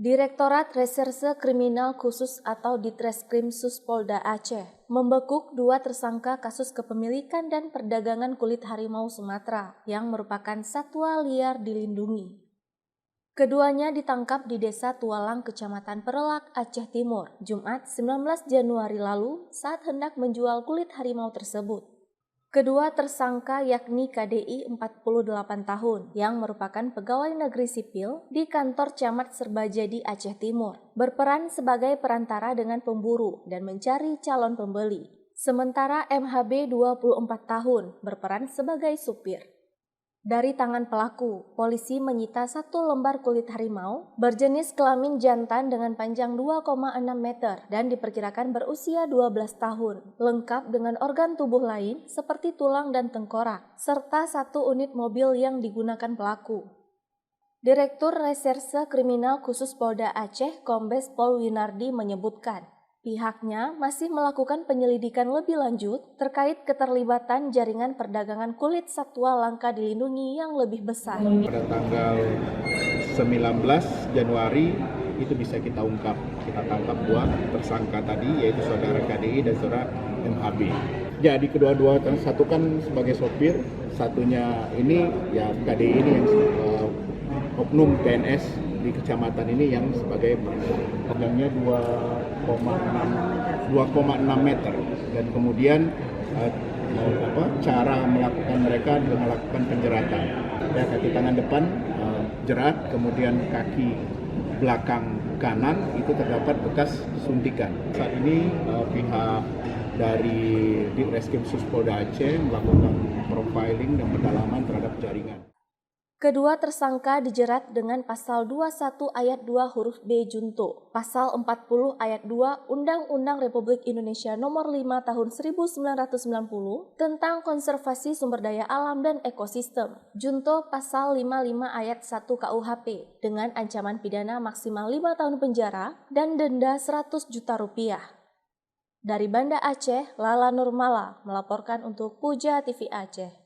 Direktorat Reserse Kriminal Khusus atau Ditreskrim Suspolda Aceh membekuk 2 tersangka kasus kepemilikan dan perdagangan kulit harimau Sumatera yang merupakan satwa liar dilindungi. Keduanya ditangkap di Desa Tualang, Kecamatan Perelak, Aceh Timur, Jumat 19 Januari lalu saat hendak menjual kulit harimau tersebut. Kedua tersangka yakni KDI 48 tahun yang merupakan pegawai negeri sipil di kantor Camat Serbajadi Aceh Timur, berperan sebagai perantara dengan pemburu dan mencari calon pembeli. Sementara MHB 24 tahun berperan sebagai supir. Dari tangan pelaku, polisi menyita 1 lembar kulit harimau berjenis kelamin jantan dengan panjang 2,6 meter dan diperkirakan berusia 12 tahun, lengkap dengan organ tubuh lain seperti tulang dan tengkorak, serta 1 unit mobil yang digunakan pelaku. Direktur Reserse Kriminal Khusus Polda Aceh, Kombes Pol Winardi menyebutkan, pihaknya masih melakukan penyelidikan lebih lanjut terkait keterlibatan jaringan perdagangan kulit satwa langka dilindungi yang lebih besar. Pada tanggal 19 Januari itu bisa kita ungkap. Kita tangkap 2 tersangka tadi, yaitu saudara KDI dan saudara MHB. Jadi kedua-dua, satu kan sebagai sopir, satunya ini ya KDI ini yang oknum PNS di kecamatan ini yang sebagai panjangnya 2,6 meter dan kemudian cara melakukan mereka dengan melakukan penjeratan. Ya, kaki tangan depan jerat, kemudian kaki belakang kanan itu terdapat bekas suntikan. Saat ini pihak dari Ditreskrim Suspolda Aceh melakukan profiling dan pendalaman terhadap jaringan. Kedua tersangka dijerat dengan pasal 21 ayat 2 huruf B junto, pasal 40 ayat 2 Undang-Undang Republik Indonesia Nomor 5 Tahun 1990 tentang konservasi sumber daya alam dan ekosistem, junto pasal 55 ayat 1 KUHP dengan ancaman pidana maksimal 5 tahun penjara dan denda 100 juta rupiah. Dari Banda Aceh, Lala Nurmala melaporkan untuk Puja TV Aceh.